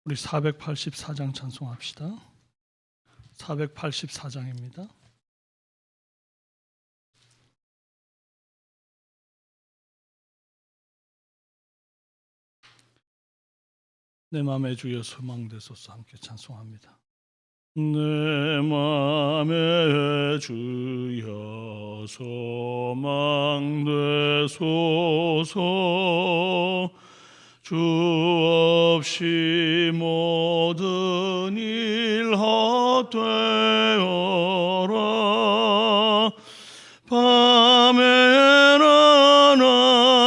우리 484장 찬송합시다. 484장입니다. 내 맘에 주여 소망되소서 함께 찬송합니다. 내 맘에 주여 소망되소서. 주 없이 모든 일 헛되어라. 밤에나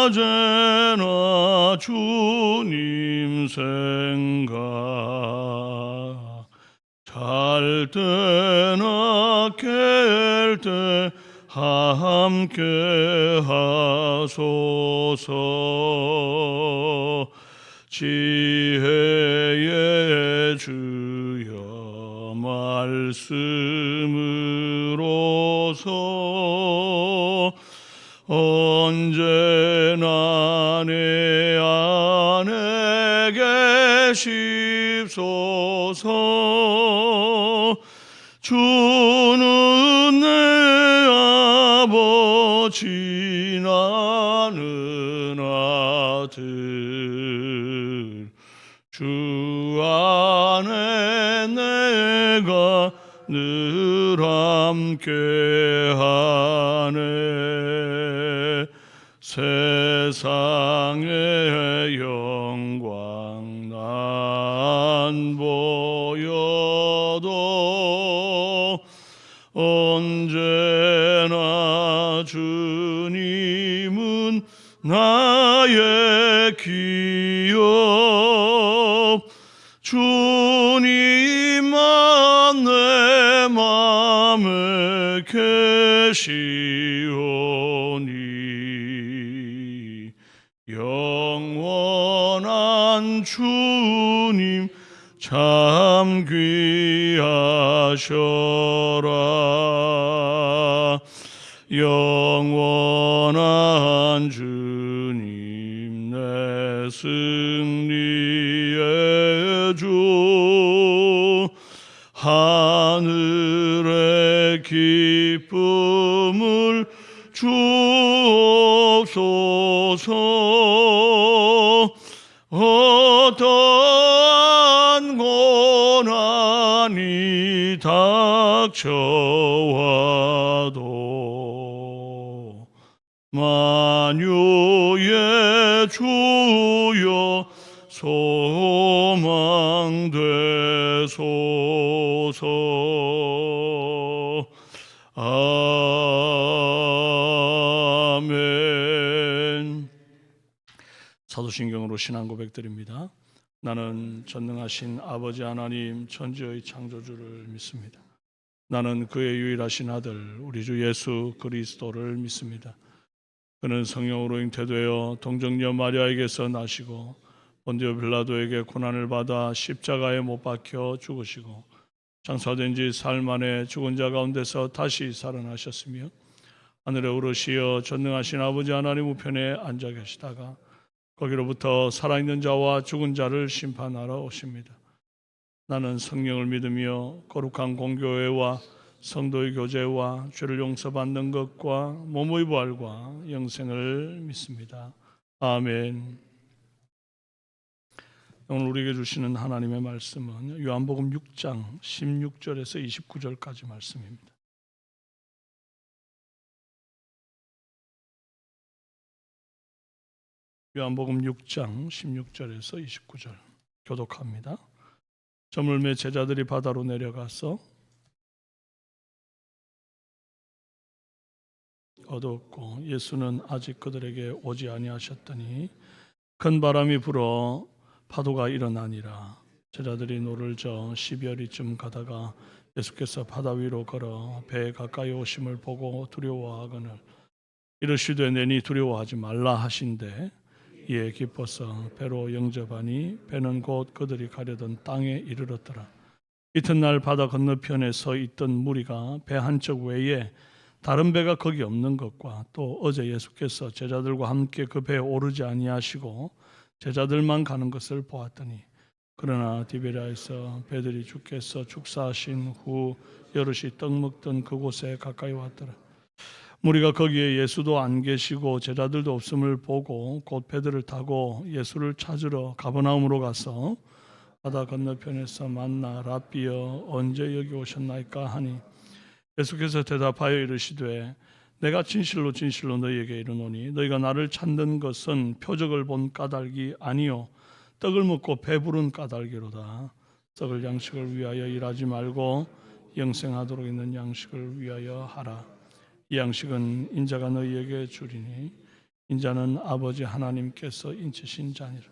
낮에나 주님 생각, 잘 때나 깰 때 함께 하소서. 지혜의 주여 말씀으로서 언제나 내 안에 계십소서. 주는 내 아버지 나는 아들. 주 안에 내가 늘 함께하네. 세상의 영광 난 보여도 언제나 주님은 나의 기업. 주님만 내 맘에 계시오니 영원한 주님 참 귀하셔라. 영원한 주님 내 승리의 주. 하늘의 기쁨을 주옵소서. 어떠한 고난이 닥쳐와도 만유의 주여 소망되소서. 아멘. 사도신경으로 신앙 고백드립니다. 나는 전능하신 아버지 하나님 천지의 창조주를 믿습니다. 나는 그의 유일하신 아들 우리 주 예수 그리스도를 믿습니다. 그는 성령으로 잉태되어 동정녀 마리아에게서 나시고 본디오 빌라도에게 고난을 받아 십자가에 못 박혀 죽으시고 장사된 지 사흘 만에 죽은 자 가운데서 다시 살아나셨으며 하늘에 오르시어 전능하신 아버지 하나님 우편에 앉아 계시다가 거기로부터 살아있는 자와 죽은 자를 심판하러 오십니다. 나는 성령을 믿으며 거룩한 공교회와 성도의 교제와 죄를 용서받는 것과 몸의 부활과 영생을 믿습니다. 아멘. 오늘 우리에게 주시는 하나님의 말씀은 요한복음 6장 16절에서 29절까지 말씀입니다. 요한복음 6장 16절에서 29절 교독합니다. 저물매 제자들이 바다로 내려가서 어두웠고 예수는 아직 그들에게 오지 아니하셨더니 큰 바람이 불어 파도가 일어나니라. 제자들이 노를 저 12여리쯤 가다가 예수께서 바다 위로 걸어 배에 가까이 오심을 보고 두려워하거늘 이르시되 내니 두려워하지 말라 하신대 이에 기뻐서 배로 영접하니 배는 곧 그들이 가려던 땅에 이르렀더라. 이튿날 바다 건너편에 서 있던 무리가 배 한 척 외에 다른 배가 거기 없는 것과 또 어제 예수께서 제자들과 함께 그 배에 오르지 아니하시고 제자들만 가는 것을 보았더니 그러나 디베랴에서 배들이 주께서 축사하신 후 여럿이 떡 먹던 그곳에 가까이 왔더라. 무리가 거기에 예수도 안 계시고 제자들도 없음을 보고 곧 배들을 타고 예수를 찾으러 가버나움으로 가서 바다 건너편에서 만나 랍비여 언제 여기 오셨나이까 하니 예수께서 대답하여 이르시되 내가 진실로 진실로 너희에게 이르노니 너희가 나를 찾는 것은 표적을 본 까닭이 아니요 떡을 먹고 배부른 까닭이로다. 썩을 양식을 위하여 일하지 말고 영생하도록 있는 양식을 위하여 하라. 이 양식은 인자가 너희에게 주리니 인자는 아버지 하나님께서 인치신 자니라.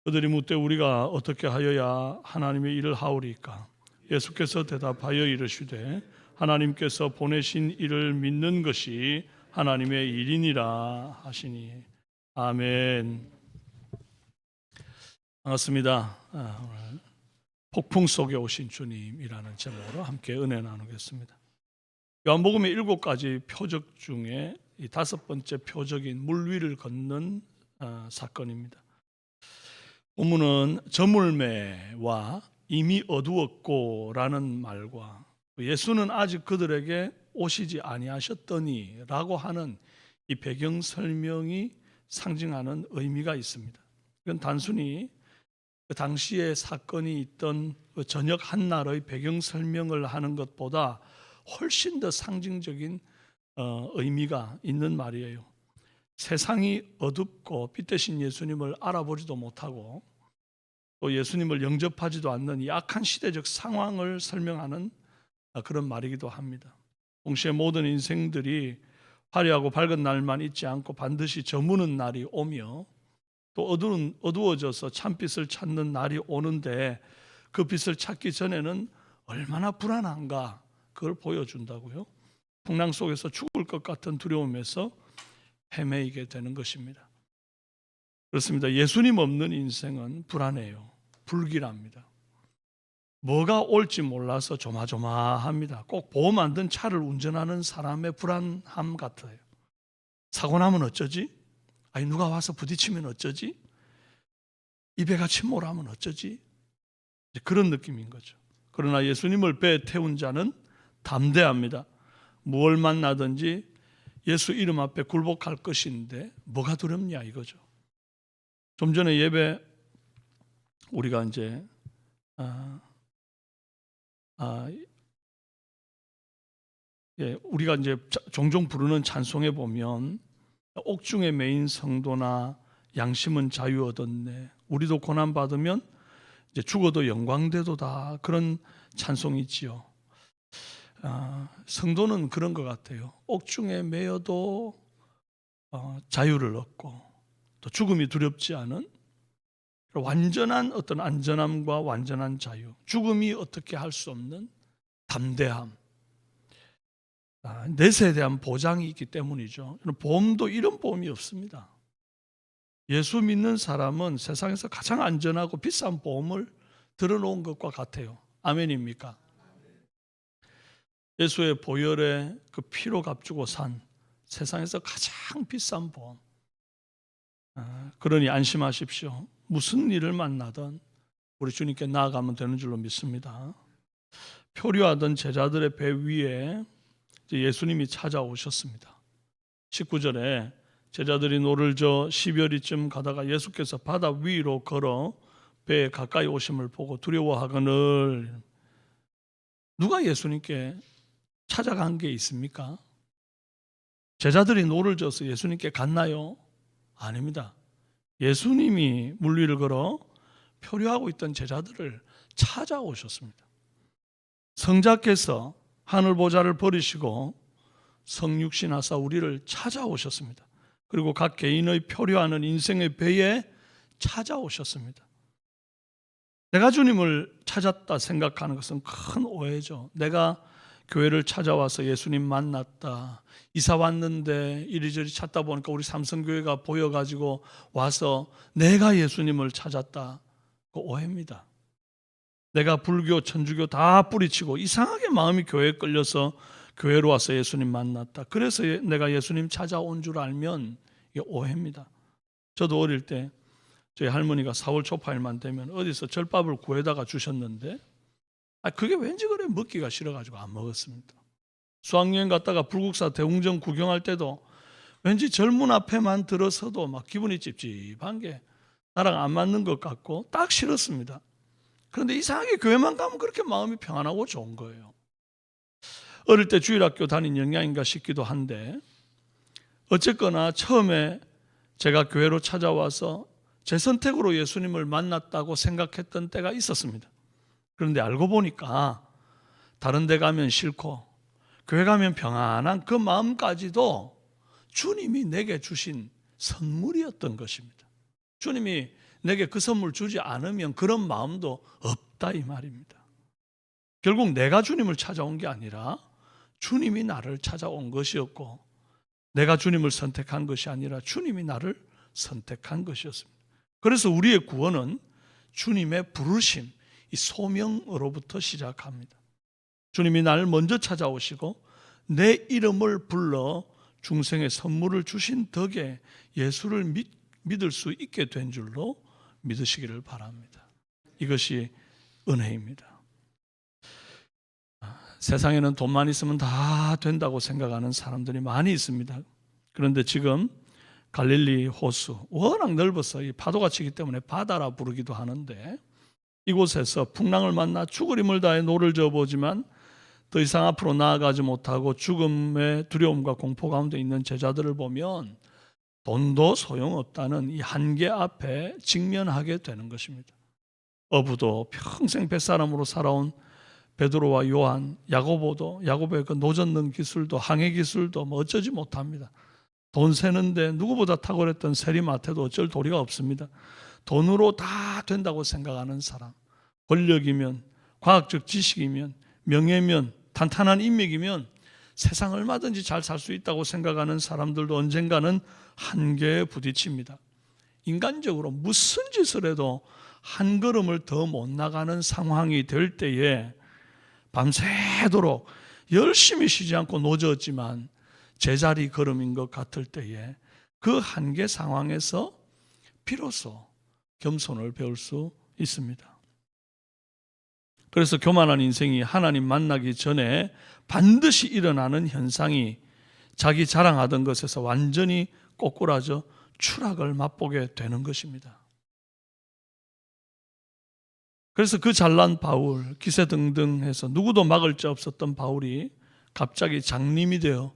그들이 묻되 우리가 어떻게 하여야 하나님의 일을 하오리까? 예수께서 대답하여 이르시되 하나님께서 보내신 이를 믿는 것이 하나님의 일이니라 하시니. 아멘. 반갑습니다. 오늘 폭풍 속에 오신 주님이라는 제목으로 함께 은혜 나누겠습니다. 요한복음의 7가지 표적 중에 이 5번째 표적인 물 위를 걷는 사건입니다. 본문은 저물매와 이미 어두웠고라는 말과 예수는 아직 그들에게 오시지 아니하셨더니 라고 하는 이 배경 설명이 상징하는 의미가 있습니다. 이건 단순히 그 당시에 사건이 있던 그 저녁 한날의 배경 설명을 하는 것보다 훨씬 더 상징적인 의미가 있는 말이에요. 세상이 어둡고 빛 대신 예수님을 알아보지도 못하고 또 예수님을 영접하지도 않는 이 악한 시대적 상황을 설명하는 그런 말이기도 합니다. 동시에 모든 인생들이 화려하고 밝은 날만 있지 않고 반드시 저무는 날이 오며 또 어두워져서 참빛을 찾는 날이 오는데 그 빛을 찾기 전에는 얼마나 불안한가 그걸 보여준다고요. 풍랑 속에서 죽을 것 같은 두려움에서 헤매이게 되는 것입니다. 그렇습니다. 예수님 없는 인생은 불안해요. 불길합니다. 뭐가 올지 몰라서 조마조마합니다. 꼭 보험 안 든 차를 운전하는 사람의 불안함 같아요. 사고 나면 어쩌지? 아니 누가 와서 부딪히면 어쩌지? 이 배가 침몰하면 어쩌지? 그런 느낌인 거죠. 그러나 예수님을 배에 태운 자는 담대합니다. 무엇을 만나든지 예수 이름 앞에 굴복할 것인데 뭐가 두렵냐 이거죠. 좀 전에 예배 우리가 이제 우리가 이제 종종 부르는 찬송에 보면 옥중에 매인 성도나 양심은 자유 얻었네. 우리도 고난 받으면 이제 죽어도 영광되도다. 그런 찬송이 있지요. 성도는 그런 것 같아요. 옥중에 매여도 자유를 얻고 또 죽음이 두렵지 않은 완전한 어떤 안전함과 완전한 자유, 죽음이 어떻게 할 수 없는 담대함, 넷에 대한 보장이 있기 때문이죠. 보험도 이런 보험이 없습니다. 예수 믿는 사람은 세상에서 가장 안전하고 비싼 보험을 들어놓은 것과 같아요. 아멘입니까? 예수의 보혈에 그 피로 값주고 산 세상에서 가장 비싼 보험. 그러니 안심하십시오. 무슨 일을 만나든 우리 주님께 나아가면 되는 줄로 믿습니다. 표류하던 제자들의 배 위에 예수님이 찾아오셨습니다. 19절에 제자들이 노를 저 10여리쯤 가다가 예수께서 바다 위로 걸어 배에 가까이 오심을 보고 두려워하거늘. 누가 예수님께 찾아간 게 있습니까? 제자들이 노를 져서 예수님께 갔나요? 아닙니다. 예수님이 물 위를 걸어 표류하고 있던 제자들을 찾아오셨습니다. 성자께서 하늘 보좌를 버리시고 성육신하사 우리를 찾아오셨습니다. 그리고 각 개인의 표류하는 인생의 배에 찾아오셨습니다. 내가 주님을 찾았다 생각하는 것은 큰 오해죠. 내가 교회를 찾아와서 예수님 만났다. 이사 왔는데 이리저리 찾다 보니까 우리 삼성교회가 보여가지고 와서 내가 예수님을 찾았다. 그 오해입니다. 내가 불교, 천주교 다 뿌리치고 이상하게 마음이 교회에 끌려서 교회로 와서 예수님 만났다. 그래서 내가 예수님 찾아온 줄 알면 이게 오해입니다. 저도 어릴 때 저희 할머니가 4월 초파일만 되면 어디서 절밥을 구해다가 주셨는데 그게 왠지 그래 먹기가 싫어가지고 안 먹었습니다. 수학여행 갔다가 불국사 대웅전 구경할 때도 왠지 젊은 앞에만 들어서도 막 기분이 찝찝한 게 나랑 안 맞는 것 같고 딱 싫었습니다. 그런데 이상하게 교회만 가면 그렇게 마음이 평안하고 좋은 거예요. 어릴 때 주일학교 다닌 영향인가 싶기도 한데 어쨌거나 처음에 제가 교회로 찾아와서 제 선택으로 예수님을 만났다고 생각했던 때가 있었습니다. 그런데 알고 보니까 다른 데 가면 싫고 교회 가면 평안한 그 마음까지도 주님이 내게 주신 선물이었던 것입니다. 주님이 내게 그 선물 주지 않으면 그런 마음도 없다 이 말입니다. 결국 내가 주님을 찾아온 게 아니라 주님이 나를 찾아온 것이었고 내가 주님을 선택한 것이 아니라 주님이 나를 선택한 것이었습니다. 그래서 우리의 구원은 주님의 부르심, 이 소명으로부터 시작합니다. 주님이 나를 먼저 찾아오시고 내 이름을 불러 중생의 선물을 주신 덕에 예수를 믿을 수 있게 된 줄로 믿으시기를 바랍니다. 이것이 은혜입니다. 세상에는 돈만 있으면 다 된다고 생각하는 사람들이 많이 있습니다. 그런데 지금 갈릴리 호수 워낙 넓어서 이 파도가 치기 때문에 바다라 부르기도 하는데 이곳에서 풍랑을 만나 죽을 힘을 다해 노를 저어보지만 더 이상 앞으로 나아가지 못하고 죽음의 두려움과 공포 가운데 있는 제자들을 보면 돈도 소용없다는 이 한계 앞에 직면하게 되는 것입니다. 어부도 평생 뱃사람으로 살아온 베드로와 요한, 야고보도 야고보의 그 노젓는 기술도 항해 기술도 뭐 어쩌지 못합니다. 돈 세는데 누구보다 탁월했던 세리마태도 어쩔 도리가 없습니다. 돈으로 다 된다고 생각하는 사람, 권력이면, 과학적 지식이면, 명예면, 탄탄한 인맥이면 세상 얼마든지 잘 살 수 있다고 생각하는 사람들도 언젠가는 한계에 부딪힙니다. 인간적으로 무슨 짓을 해도 한 걸음을 더 못 나가는 상황이 될 때에 밤새도록 열심히 쉬지 않고 노졌지만 제자리 걸음인 것 같을 때에 그 한계 상황에서 비로소 겸손을 배울 수 있습니다. 그래서 교만한 인생이 하나님 만나기 전에 반드시 일어나는 현상이 자기 자랑하던 것에서 완전히 꼬꾸라져 추락을 맛보게 되는 것입니다. 그래서 그 잘난 바울, 기세등등해서 누구도 막을 수 없었던 바울이 갑자기 장님이 되어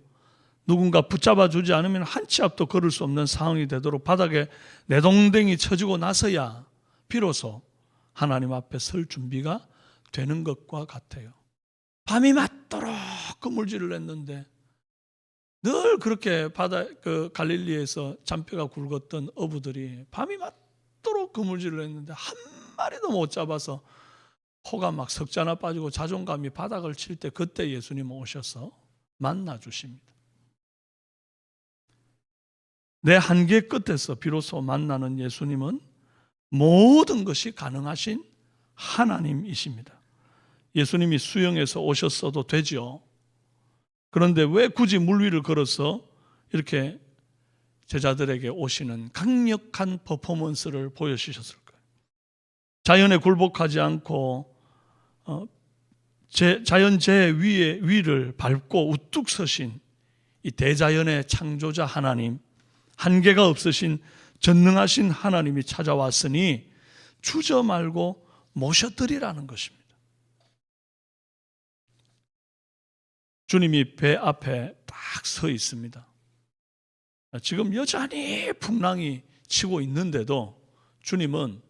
누군가 붙잡아 주지 않으면 한 치 앞도 걸을 수 없는 상황이 되도록 바닥에 내동댕이 쳐지고 나서야 비로소 하나님 앞에 설 준비가 되는 것과 같아요. 밤이 맞도록 그물질을 했는데 늘 그렇게 그 갈릴리에서 잔뼈가 굵었던 어부들이 밤이 맞도록 그물질을 했는데 한 마리도 못 잡아서 코가 막 석자나 빠지고 자존감이 바닥을 칠 때 그때 예수님 오셔서 만나 주십니다. 내 한계 끝에서 비로소 만나는 예수님은 모든 것이 가능하신 하나님이십니다. 예수님이 수영해서 오셨어도 되죠. 그런데 왜 굳이 물 위를 걸어서 이렇게 제자들에게 오시는 강력한 퍼포먼스를 보여주셨을까요? 자연에 굴복하지 않고 자연재해 위를 밟고 우뚝 서신 이 대자연의 창조자 하나님, 한계가 없으신 전능하신 하나님이 찾아왔으니 주저 말고 모셔드리라는 것입니다. 주님이 배 앞에 딱 서 있습니다. 지금 여전히 풍랑이 치고 있는데도 주님은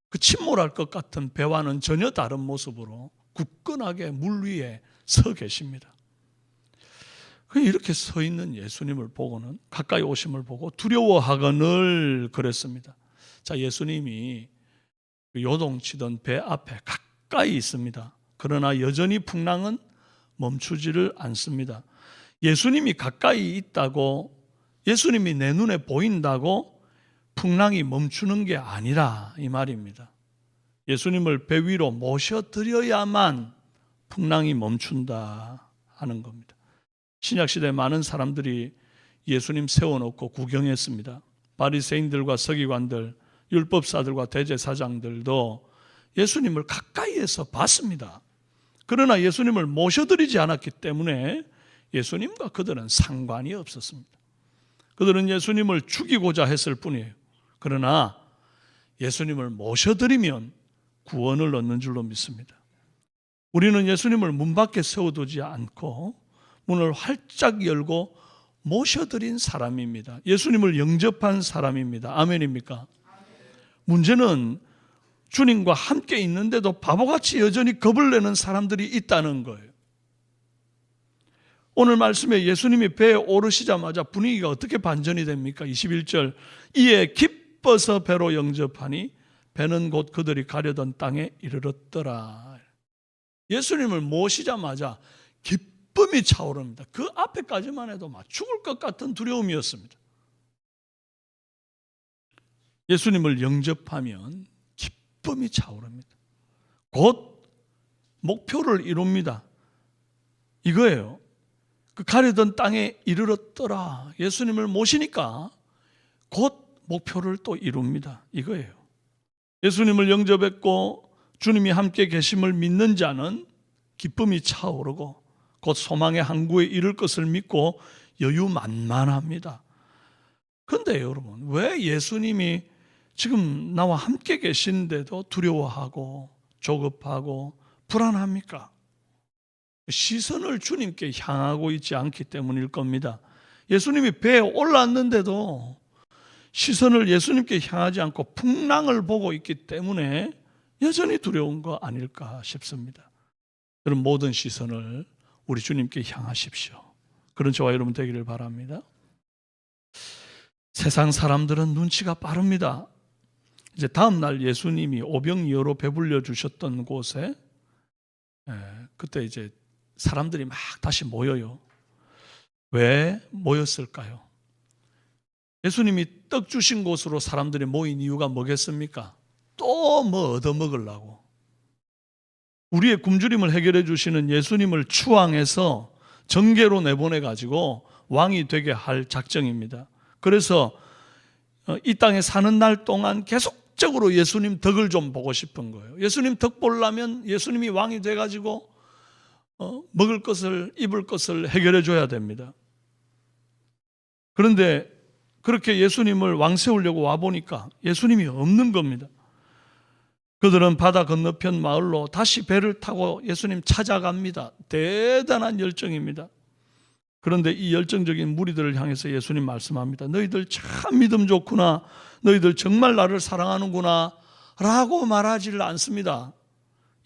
그 침몰할 것 같은 배와는 전혀 다른 모습으로 굳건하게 물 위에 서 계십니다. 이렇게 서 있는 예수님을 보고는 가까이 오심을 보고 두려워하거늘 그랬습니다. 자, 예수님이 요동치던 배 앞에 가까이 있습니다. 그러나 여전히 풍랑은 멈추지를 않습니다. 예수님이 가까이 있다고, 예수님이 내 눈에 보인다고 풍랑이 멈추는 게 아니라 이 말입니다. 예수님을 배 위로 모셔드려야만 풍랑이 멈춘다 하는 겁니다. 신약시대 많은 사람들이 예수님 세워놓고 구경했습니다. 바리새인들과 서기관들, 율법사들과 대제사장들도 예수님을 가까이에서 봤습니다. 그러나 예수님을 모셔드리지 않았기 때문에 예수님과 그들은 상관이 없었습니다. 그들은 예수님을 죽이고자 했을 뿐이에요. 그러나 예수님을 모셔드리면 구원을 얻는 줄로 믿습니다. 우리는 예수님을 문 밖에 세워두지 않고 문을 활짝 열고 모셔드린 사람입니다. 예수님을 영접한 사람입니다. 아멘입니까? 문제는 주님과 함께 있는데도 바보같이 여전히 겁을 내는 사람들이 있다는 거예요. 오늘 말씀에 예수님이 배에 오르시자마자 분위기가 어떻게 반전이 됩니까? 21절, 이에 기뻐서 배로 영접하니 배는 곧 그들이 가려던 땅에 이르렀더라. 예수님을 모시자마자 기쁨이 차오릅니다. 그 앞에까지만 해도 막 죽을 것 같은 두려움이었습니다. 예수님을 영접하면 기쁨이 차오릅니다. 곧 목표를 이룹니다. 이거예요. 그 가려던 땅에 이르렀더라. 예수님을 모시니까 곧 목표를 또 이룹니다. 이거예요. 예수님을 영접했고 주님이 함께 계심을 믿는 자는 기쁨이 차오르고 곧 소망의 항구에 이를 것을 믿고 여유만만합니다. 그런데 여러분, 왜 예수님이 지금 나와 함께 계신데도 두려워하고 조급하고 불안합니까? 시선을 주님께 향하고 있지 않기 때문일 겁니다. 예수님이 배에 올랐는데도 시선을 예수님께 향하지 않고 풍랑을 보고 있기 때문에 여전히 두려운 거 아닐까 싶습니다. 여러분, 모든 시선을 우리 주님께 향하십시오. 그런 저와 여러분 되기를 바랍니다. 세상 사람들은 눈치가 빠릅니다. 이제 다음 날 예수님이 오병이어로 배불려 주셨던 곳에 그때 이제 사람들이 막 다시 모여요. 왜 모였을까요? 예수님이 떡 주신 곳으로 사람들이 모인 이유가 뭐겠습니까? 또 뭐 얻어먹으려고. 우리의 굶주림을 해결해 주시는 예수님을 추앙해서 정계로 내보내가지고 왕이 되게 할 작정입니다. 그래서 이 땅에 사는 날 동안 계속적으로 예수님 덕을 좀 보고 싶은 거예요. 예수님 덕 보려면 예수님이 왕이 돼가지고 먹을 것을 입을 것을 해결해 줘야 됩니다. 그런데 그렇게 예수님을 왕 세우려고 와보니까 예수님이 없는 겁니다. 그들은 바다 건너편 마을로 다시 배를 타고 예수님 찾아갑니다. 대단한 열정입니다. 그런데 이 열정적인 무리들을 향해서 예수님 말씀합니다. 너희들 참 믿음 좋구나. 너희들 정말 나를 사랑하는구나 라고 말하지를 않습니다.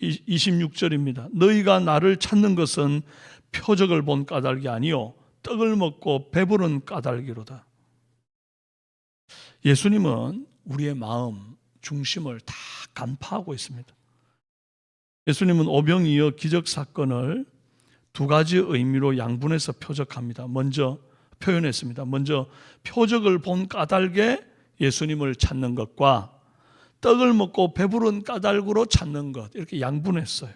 26절입니다. 너희가 나를 찾는 것은 표적을 본 까닭이 아니요 떡을 먹고 배부른 까닭이로다. 예수님은 우리의 마음 중심을 다 간파하고 있습니다. 예수님은 오병이어 기적 사건을 두 가지 의미로 양분해서 표현했습니다. 먼저 표적을 본 까닭에 예수님을 찾는 것과 떡을 먹고 배부른 까닭으로 찾는 것, 이렇게 양분했어요.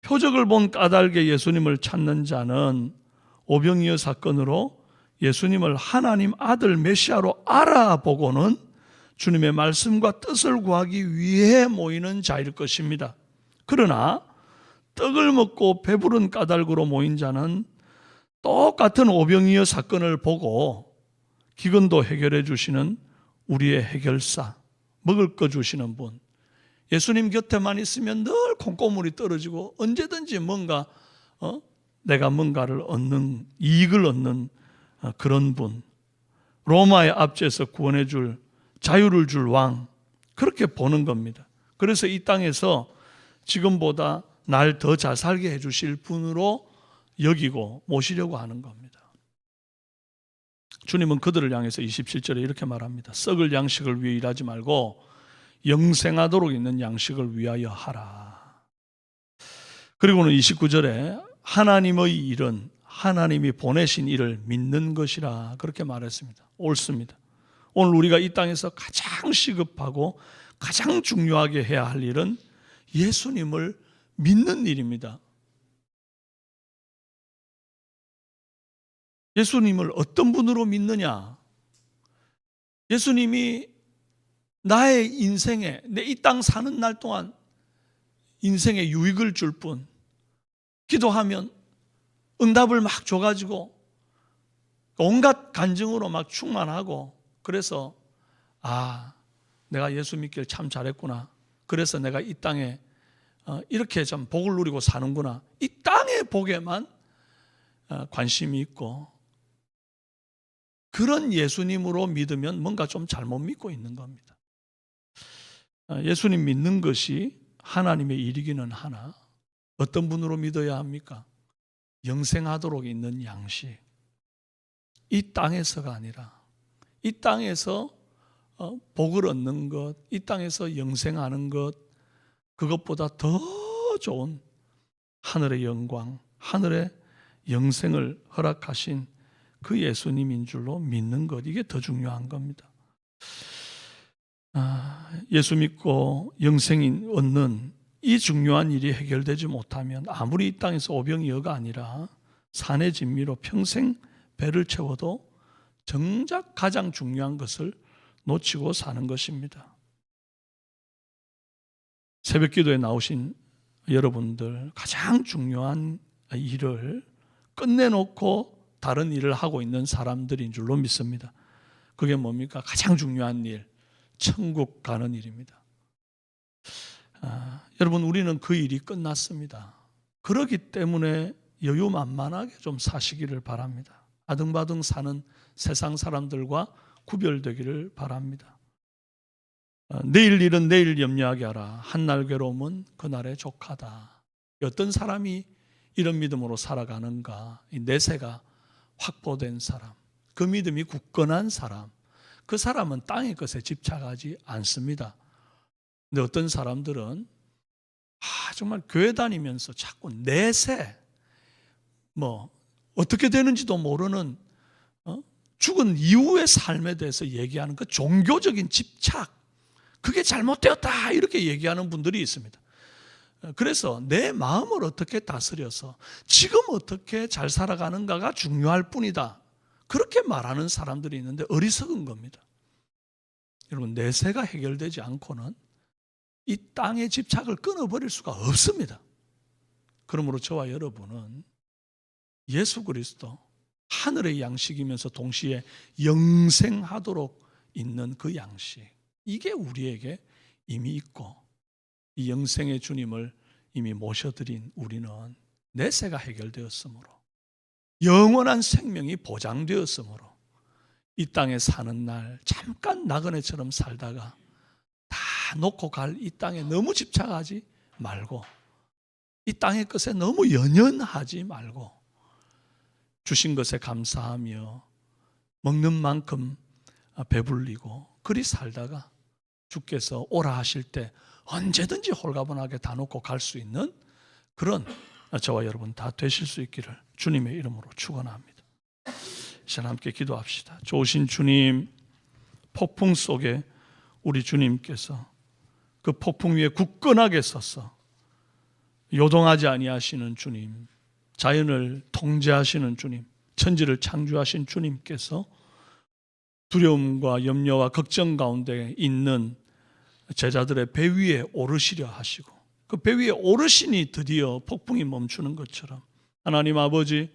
표적을 본 까닭에 예수님을 찾는 자는 오병이어 사건으로 예수님을 하나님 아들 메시아로 알아보고는 주님의 말씀과 뜻을 구하기 위해 모이는 자일 것입니다. 그러나 떡을 먹고 배부른 까닭으로 모인 자는 똑같은 오병이어 사건을 보고 기근도 해결해 주시는 우리의 해결사, 먹을 거 주시는 분, 예수님 곁에만 있으면 늘 콩고물이 떨어지고 언제든지 내가 뭔가를 얻는, 이익을 얻는 그런 분, 로마의 압제에서 구원해 줄, 자유를 줄 왕, 그렇게 보는 겁니다. 그래서 이 땅에서 지금보다 날 더 잘 살게 해주실 분으로 여기고 모시려고 하는 겁니다. 주님은 그들을 향해서 27절에 이렇게 말합니다. 썩을 양식을 위해 일하지 말고 영생하도록 있는 양식을 위하여 하라. 그리고는 29절에 하나님의 일은 하나님이 보내신 일을 믿는 것이라 그렇게 말했습니다. 옳습니다. 오늘 우리가 이 땅에서 가장 시급하고 가장 중요하게 해야 할 일은 예수님을 믿는 일입니다. 예수님을 어떤 분으로 믿느냐? 예수님이 나의 인생에 내 이 땅 사는 날 동안 인생에 유익을 줄 뿐, 기도하면 응답을 막 줘가지고 온갖 간증으로 막 충만하고, 그래서 내가 예수 믿기를 참 잘했구나, 그래서 내가 이 땅에 이렇게 좀 복을 누리고 사는구나, 이 땅의 복에만 관심이 있고, 그런 예수님으로 믿으면 뭔가 좀 잘못 믿고 있는 겁니다. 예수님 믿는 것이 하나님의 일이기는 하나, 어떤 분으로 믿어야 합니까? 영생하도록 있는 양식, 이 땅에서가 아니라 이 땅에서 복을 얻는 것, 이 땅에서 영생하는 것, 그것보다 더 좋은 하늘의 영광, 하늘의 영생을 허락하신 그 예수님인 줄로 믿는 것, 이게 더 중요한 겁니다. 예수 믿고 영생이 얻는 이 중요한 일이 해결되지 못하면 아무리 이 땅에서 오병이어가 아니라 산의 진미로 평생 배를 채워도 정작 가장 중요한 것을 놓치고 사는 것입니다. 새벽 기도에 나오신 여러분들, 가장 중요한 일을 끝내놓고 다른 일을 하고 있는 사람들인 줄로 믿습니다. 그게 뭡니까? 가장 중요한 일, 천국 가는 일입니다. 여러분, 우리는 그 일이 끝났습니다. 그렇기 때문에 여유만만하게 좀 사시기를 바랍니다. 아등바등 사는 세상 사람들과 구별되기를 바랍니다. 내일 일은 내일 염려하게 하라. 한날 괴로움은 그날의 족하다. 어떤 사람이 이런 믿음으로 살아가는가? 이 내세가 확보된 사람, 그 믿음이 굳건한 사람, 그 사람은 땅의 것에 집착하지 않습니다. 근데 어떤 사람들은 정말 교회 다니면서 자꾸 내세, 어떻게 되는지도 모르는 죽은 이후의 삶에 대해서 얘기하는 그 종교적인 집착, 그게 잘못되었다 이렇게 얘기하는 분들이 있습니다. 그래서 내 마음을 어떻게 다스려서 지금 어떻게 잘 살아가는가가 중요할 뿐이다, 그렇게 말하는 사람들이 있는데 어리석은 겁니다. 여러분, 내세가 해결되지 않고는 이 땅의 집착을 끊어버릴 수가 없습니다. 그러므로 저와 여러분은 예수 그리스도, 하늘의 양식이면서 동시에 영생하도록 있는 그 양식, 이게 우리에게 이미 있고, 이 영생의 주님을 이미 모셔드린 우리는 내세가 해결되었으므로, 영원한 생명이 보장되었으므로, 이 땅에 사는 날 잠깐 나그네처럼 살다가 다 놓고 갈 이 땅에 너무 집착하지 말고, 이 땅의 것에 너무 연연하지 말고, 주신 것에 감사하며 먹는 만큼 배불리고 그리 살다가 주께서 오라 하실 때 언제든지 홀가분하게 다 놓고 갈 수 있는 그런 저와 여러분 다 되실 수 있기를 주님의 이름으로 축원합니다. 시간 함께 기도합시다. 좋으신 주님, 폭풍 속에 우리 주님께서 그 폭풍 위에 굳건하게 서서 요동하지 아니하시는 주님, 자연을 통제하시는 주님, 천지를 창조하신 주님께서 두려움과 염려와 걱정 가운데 있는 제자들의 배 위에 오르시려 하시고, 그 배 위에 오르시니 드디어 폭풍이 멈추는 것처럼 하나님 아버지,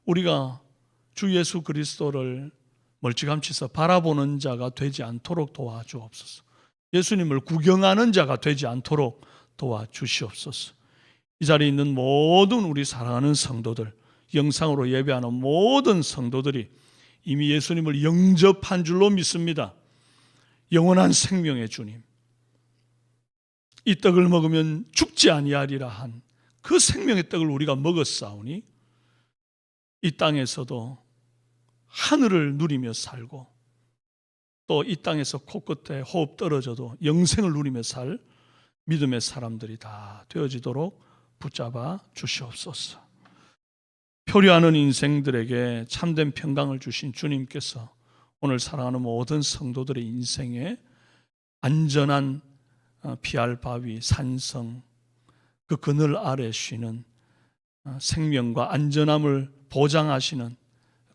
우리가 주 예수 그리스도를 멀찌감치서 바라보는 자가 되지 않도록 도와주옵소서. 예수님을 구경하는 자가 되지 않도록 도와주시옵소서. 이 자리에 있는 모든 우리 사랑하는 성도들, 영상으로 예배하는 모든 성도들이 이미 예수님을 영접한 줄로 믿습니다. 영원한 생명의 주님, 이 떡을 먹으면 죽지 아니하리라 한 그 생명의 떡을 우리가 먹었사오니 이 땅에서도 하늘을 누리며 살고, 또 이 땅에서 코끝에 호흡 떨어져도 영생을 누리며 살 믿음의 사람들이 다 되어지도록 붙잡아 주시옵소서. 표류하는 인생들에게 참된 평강을 주신 주님께서 오늘 사랑하는 모든 성도들의 인생에 안전한 피할 바위, 산성, 그 그늘 아래 쉬는 생명과 안전함을 보장하시는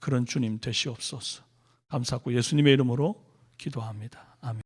그런 주님 되시옵소서. 감사하고 예수님의 이름으로 기도합니다. 아멘.